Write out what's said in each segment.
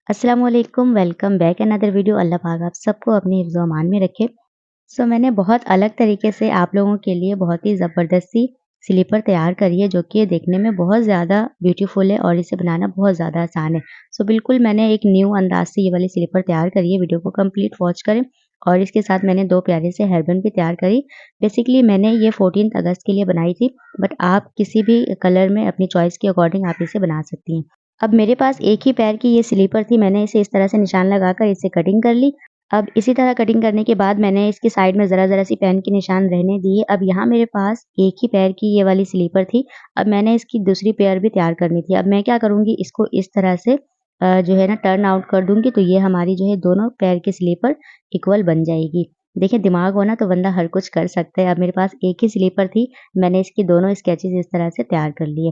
अस्सलाम वालेकुम, welcome back another video. अल्लाह पाक आप सबको अपनी हिफ्ज़ अमान में रखे। मैंने बहुत अलग तरीके से आप लोगों के लिए बहुत ही ज़बरदस्ती स्लीपर तैयार करी है, जो कि देखने में बहुत ज़्यादा ब्यूटीफुल है और इसे बनाना बहुत ज़्यादा आसान है। बिल्कुल मैंने एक न्यू अंदाज़ से ये वाली स्लीपर तैयार करी है। वीडियो को कंप्लीट वॉच करें और इसके साथ मैंने 2 प्यारे से हेयरबैंड भी तैयार करी। बेसिकली मैंने ये 14th अगस्त के लिए बनाई थी, बट आप किसी भी कलर में अपनी चॉइस के अकॉर्डिंग आप इसे बना सकती हैं। अब मेरे पास एक ही पैर की ये स्लीपर थी, मैंने इसे इस तरह से निशान लगाकर इसे कटिंग कर ली। अब इसी तरह कटिंग करने के बाद मैंने इसकी साइड में ज़रा-ज़रा सी पेन के निशान रहने दिए। अब यहाँ मेरे पास एक ही पैर की ये वाली स्लीपर थी। अब मैंने इसकी दूसरी पैर भी तैयार करनी थी। अब मैं क्या करूँगी, इसको इस तरह से जो है ना टर्न आउट कर दूँगी, तो ये हमारी जो है दोनों पैर की स्लीपर इक्वल बन जाएगी। देखिए दिमाग हो ना तो बंदा हर कुछ कर सकता है। अब मेरे पास एक ही स्लीपर थी, मैंने इसकी दोनों स्केचेज़ इस तरह से तैयार कर लिए।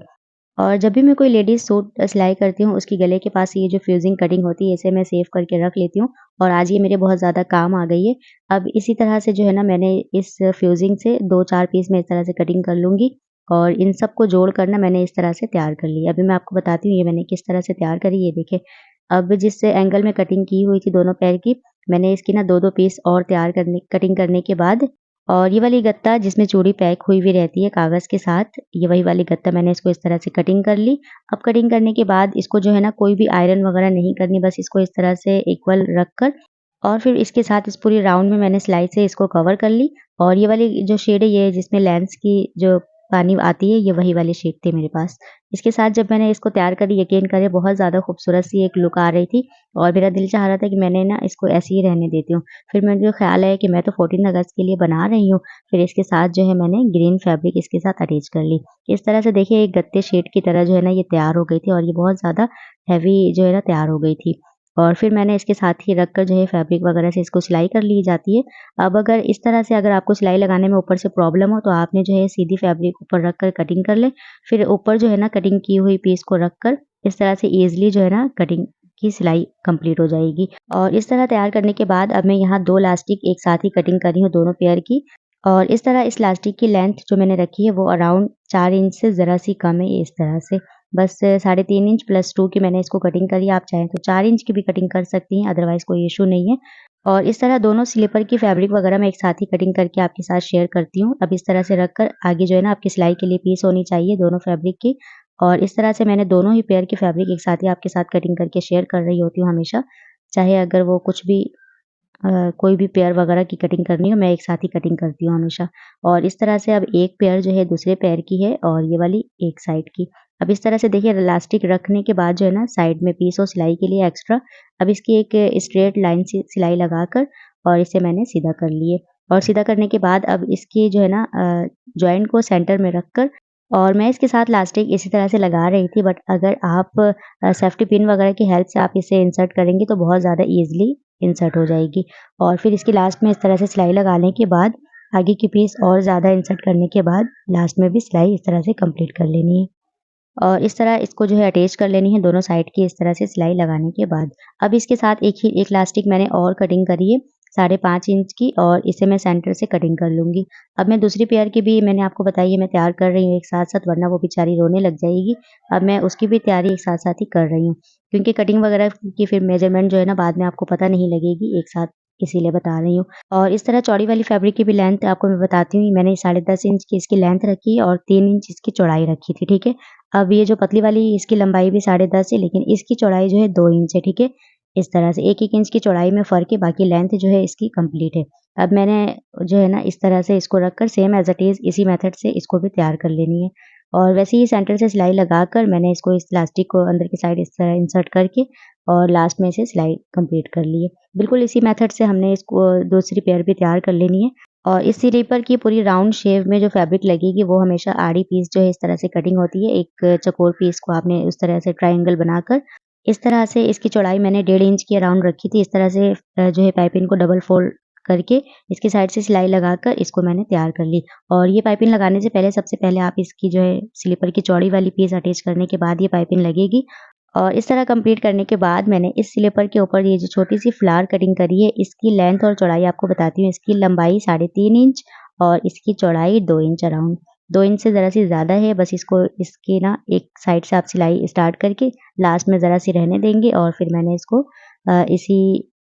और जब भी मैं कोई लेडीज़ सूट सिलाई करती हूँ, उसकी गले के पास ये जो फ्यूज़िंग कटिंग होती है, इसे मैं सेव करके रख लेती हूँ और आज ये मेरे बहुत ज़्यादा काम आ गई है। अब इसी तरह से जो है ना मैंने इस फ्यूज़िंग से 2-4 पीस में इस तरह से कटिंग कर लूँगी और इन सबको जोड़कर ना मैंने इस तरह से तैयार कर लिया। अभी मैं आपको बताती हूँ ये मैंने किस तरह से तैयार करी, ये देखिए। अब जिस एंगल में कटिंग की हुई थी दोनों पैर की, मैंने इसकी ना 2-2 पीस और तैयार करने कटिंग करने के बाद और ये वाली गत्ता जिसमें चूड़ी पैक हुई हुई रहती है कागज़ के साथ, ये वही वाली गत्ता मैंने इसको इस तरह से कटिंग कर ली। अब कटिंग करने के बाद इसको जो है ना कोई भी आयरन वगैरह नहीं करनी, बस इसको इस तरह से इक्वल रखकर और फिर इसके साथ इस पूरी राउंड में मैंने सिलाई से इसको कवर कर ली और ये वाली जो शेड है, ये जिसमें लेंस की जो पानी आती है, ये वही वाली शेड थी मेरे पास। इसके साथ जब मैंने इसको तैयार करी, यकीन करें बहुत ज़्यादा खूबसूरत सी एक लुक आ रही थी और मेरा दिल चाह रहा था कि मैंने ना इसको ऐसे ही रहने देती हूँ। फिर मुझे जो ख़्याल आया कि मैं तो 14 अगस्त के लिए बना रही हूँ, फिर इसके साथ जो है मैंने ग्रीन फैब्रिक इसके साथ अटैच कर ली। इस तरह से देखिए एक गत्ते शेड की तरह जो है ना ये तैयार हो गई थी और ये बहुत ज़्यादा हेवी जो है ना तैयार हो गई थी। और फिर मैंने इसके साथ ही रखकर जो है फैब्रिक वगैरह से इसको सिलाई कर ली जाती है। अब अगर इस तरह से अगर आपको सिलाई लगाने में ऊपर से प्रॉब्लम हो, तो आपने जो है सीधी फैब्रिक ऊपर रखकर कटिंग कर लें। फिर ऊपर जो है ना कटिंग की हुई पीस को रखकर इस तरह से ईज़िली जो है ना कटिंग की सिलाई कंप्लीट हो जाएगी। और इस तरह तैयार करने के बाद अब मैं यहाँ 2 इलास्टिक एक साथ ही कटिंग कर रही हूँ दोनों पेयर की और इस तरह इस इलास्टिक की लेंथ जो मैंने रखी है वो अराउंड 4 इंच से ज़रा-सी कम है, इस तरह से। बस 3.5 इंच प्लस 2 की मैंने इसको कटिंग करी है, आप चाहें तो 4 इंच की भी कटिंग कर सकती हैं, अदरवाइज़ कोई इश्यू नहीं है। और इस तरह दोनों स्लीपर की फैब्रिक वगैरह मैं एक साथ ही कटिंग करके आपके साथ शेयर करती हूँ। अब इस तरह से रखकर आगे जो है ना आपकी सिलाई के लिए पीस होनी चाहिए दोनों फैब्रिक की और इस तरह से मैंने दोनों ही पेयर की फैब्रिक एक साथ ही आपके साथ कटिंग करके शेयर कर रही होती हूँ हमेशा। चाहे अगर वो कुछ भी कोई भी पेयर वगैरह की कटिंग करनी हो, मैं एक साथ ही कटिंग करती हूँ हमेशा। और इस तरह से अब एक पेयर जो है दूसरे पैर की है और ये वाली एक साइड की। अब इस तरह से देखिए इलास्टिक रखने के बाद जो है ना साइड में पीस हो सिलाई के लिए एक्स्ट्रा, अब इसकी एक स्ट्रेट लाइन से सिलाई लगाकर और इसे मैंने सीधा कर लिए। और सीधा करने के बाद अब इसकी जो है ना जॉइंट को सेंटर में रखकर और मैं इसके साथ इलास्टिक इसी तरह से लगा रही थी, बट अगर आप सेफ्टी पिन वगैरह की हेल्प से आप इसे इंसर्ट करेंगी तो बहुत ज़्यादा ईज़िली इंसर्ट हो जाएगी। और फिर इसकी लास्ट में इस तरह से सिलाई लगाने के बाद आगे की पीस और ज़्यादा इंसर्ट करने के बाद लास्ट में भी सिलाई इस तरह से कंप्लीट कर लेनी है। और इस तरह इसको जो है अटैच कर लेनी है दोनों साइड की इस तरह से सिलाई लगाने के बाद। अब इसके साथ एक इलास्टिक मैंने और कटिंग करी है 5.5 इंच की और इसे मैं सेंटर से कटिंग कर लूँगी। अब मैं दूसरी पेयर की भी मैंने आपको बताई है मैं तैयार कर रही हूँ एक साथ-साथ, वरना वो बेचारी रोने लग जाएगी। अब मैं उसकी भी तैयारी एक साथ-साथ ही कर रही हूँ। क्योंकि कटिंग वगैरह की फिर मेज़रमेंट जो है ना बाद में आपको पता नहीं लगेगी, एक साथ इसीलिए बता रही हूँ। और इस तरह चौड़ी वाली फैब्रिक की भी लेंथ आपको मैं बताती हूँ, मैंने 10.5 इंच की इसकी लेंथ रखी और 3 इंच इसकी चौड़ाई रखी थी, ठीक है? अब ये जो पतली वाली इसकी लंबाई भी 10.5 है, लेकिन इसकी चौड़ाई जो है 2 इंच है, ठीक है? इस तरह से 1-1 इंच की चौड़ाई में फ़र्क है, बाकी लेंथ जो है इसकी कंप्लीट है। अब मैंने जो है ना इस तरह से इसको रखकर सेम एज़ इट इज़ इसी मेथड से इसको भी तैयार कर लेनी है। और वैसे ही सेंटर से सिलाई लगाकर मैंने इसको इस इलास्टिक को अंदर की साइड इस तरह इंसर्ट करके और लास्ट में इसे सिलाई कंप्लीट कर ली है। बिल्कुल इसी मेथड से हमने इसको दूसरी पेयर भी तैयार कर लेनी है। और इस स्लीपर की पूरी राउंड शेप में जो फैब्रिक लगेगी वो हमेशा आड़ी पीस जो है इस तरह से कटिंग होती है। एक चौकोर पीस को आपने उस तरह से ट्रायंगल बनाकर इस तरह से इसकी चौड़ाई मैंने 1.5 इंच की अराउंड रखी थी। इस तरह से जो है पाइपिंग को डबल फोल्ड करके इसकी साइड से सिलाई लगाकर इसको मैंने तैयार कर ली। और ये पाइपिंग लगाने से पहले सबसे पहले आप इसकी जो है स्लीपर की चौड़ी वाली पीस अटैच करने के बाद ये पाइपिंग लगेगी। और इस तरह कंप्लीट करने के बाद मैंने इस स्लीपर के ऊपर ये जो छोटी-सी फ्लावर कटिंग करी है, इसकी लेंथ और चौड़ाई आपको बताती हूँ। इसकी लंबाई 3.5 इंच और इसकी चौड़ाई 2 इंच अराउंड। 2 इंच से ज़रा सी ज़्यादा है। बस इसको इसकी ना एक साइड से आप सिलाई स्टार्ट करके लास्ट में ज़रा सी रहने देंगे और फिर मैंने इसको इसी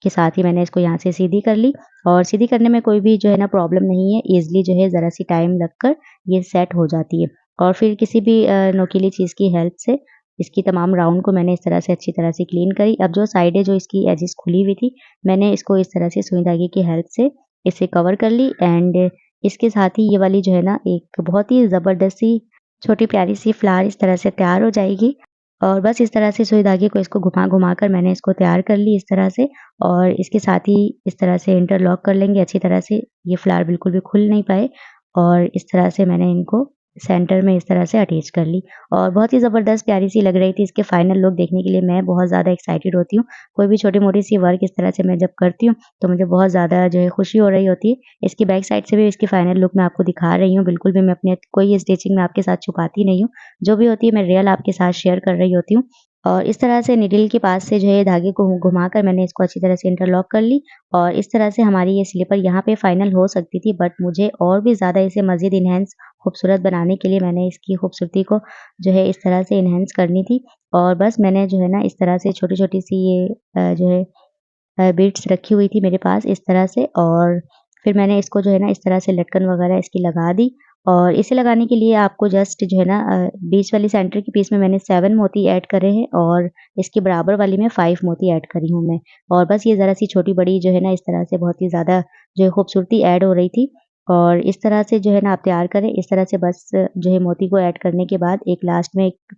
के साथ ही मैंने इसको यहाँ से सीधी कर ली और सीधी करने में कोई भी जो है ना प्रॉब्लम नहीं है। ईज़िली जो है ज़रा सी टाइम लगकर ये सेट हो जाती है और फिर किसी भी नोकीली चीज़ की हेल्प से इसकी तमाम राउंड को मैंने इस तरह से अच्छी तरह से क्लीन करी। अब जो साइडें जो इसकी एजेस खुली हुई थी, मैंने इसको इस तरह से सुई धागे की हेल्प से इसे कवर कर ली एंड इसके साथ ही ये वाली जो है ना एक बहुत ही ज़बरदस्त सी छोटी प्यारी सी फ्लावर इस तरह से तैयार हो जाएगी। और बस इस तरह से सुई धागे को इसको घुमा-घुमा कर मैंने इसको तैयार कर ली इस तरह से और इसके साथ ही इस तरह से इंटरलॉक कर लेंगे अच्छी तरह से, ये फ्लावर बिल्कुल भी खुल नहीं पाए और इस तरह से मैंने इनको सेंटर में इस तरह से अटैच कर ली और बहुत ही ज़बरदस्त प्यारी सी लग रही थी। इसके फाइनल लुक देखने के लिए मैं बहुत ज़्यादा एक्साइटेड होती हूँ। कोई भी छोटी-मोटी सी वर्क इस तरह से मैं जब करती हूँ, तो मुझे बहुत ज़्यादा जो है खुशी हो रही होती है। इसकी बैक साइड से भी इसकी फाइनल लुक मैं आपको दिखा रही हूँ। बिल्कुल भी मैं अपने कोई स्टिचिंग में आपके साथ छुपाती नहीं हूँ। जो भी होती है मैं रियल आपके साथ शेयर कर रही होती हूँ। और इस तरह से निडल के पास से जो है धागे को घुमाकर मैंने इसको अच्छी तरह से इंटरलॉक कर ली और इस तरह से हमारी ये स्लीपर यहाँ पे फाइनल हो सकती थी, बट मुझे और भी ज़्यादा इसे मज़ीद एनहांस खूबसूरत बनाने के लिए मैंने इसकी खूबसूरती को जो है इस तरह से एनहांस करनी थी और बस मैंने जो है ना इस तरह से छोटी-छोटी सी ये जो है बीड्स रखी हुई थी मेरे पास इस तरह से और फिर मैंने इसको जो है ना इस तरह से लटकन वगैरह इसकी लगा दी और इसे लगाने के लिए आपको जस्ट जो है ना बीच वाली सेंटर की पीस में मैंने 7 मोती ऐड करे हैं और इसके बराबर वाली में 5 मोती ऐड करी हूँ मैं और बस ये ज़रा सी छोटी-बड़ी जो है ना इस तरह से बहुत ही ज़्यादा जो है खूबसूरती ऐड हो रही थी और इस तरह से जो है ना आप तैयार करें। इस तरह से बस जो है मोती को ऐड करने के बाद एक लास्ट में एक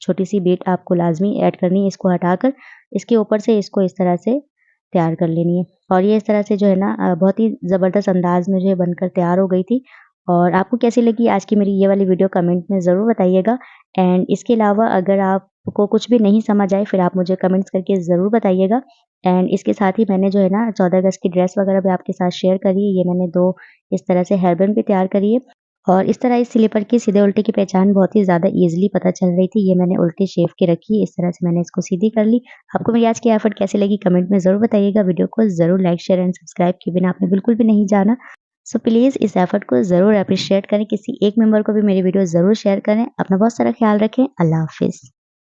छोटी-सी बीट आपको लाज़मी ऐड करनी है। इसको हटाकर इसके ऊपर से इसको इस तरह से तैयार कर लेनी है और ये इस तरह से जो है ना बहुत ही ज़बरदस्त अंदाज़ में जो है बनकर तैयार हो गई थी। और आपको कैसी लगी आज की मेरी ये वाली वीडियो कमेंट में ज़रूर बताइएगा एंड इसके अलावा अगर आपको कुछ भी नहीं समझ आए फिर आप मुझे कमेंट्स करके ज़रूर बताइएगा। एंड इसके साथ ही मैंने जो है ना 14 अगस्त की ड्रेस वगैरह भी आपके साथ शेयर करी है। ये मैंने 2 इस तरह से हेयरबैंड भी तैयार करी है और इस तरह इस स्लीपर की सीधे-उल्टे की पहचान बहुत ही ज़्यादा ईज़िली पता चल रही थी। ये मैंने उल्टे शेप की रखी, इस तरह से मैंने इसको सीधी कर ली। आपको मेरी आज की एफर्ट कैसी लगी कमेंट में ज़रूर बताइएगा। वीडियो को ज़रूर लाइक, शेयर एंड सब्सक्राइब किए बिना आपने बिल्कुल भी नहीं जाना। सो प्लीज़ इस एफर्ट को ज़रूर एप्रिशिएट करें। किसी एक मेंबर को भी मेरी वीडियो ज़रूर शेयर करें। अपना बहुत सारा ख्याल रखें। अल्लाह हाफ़िज़।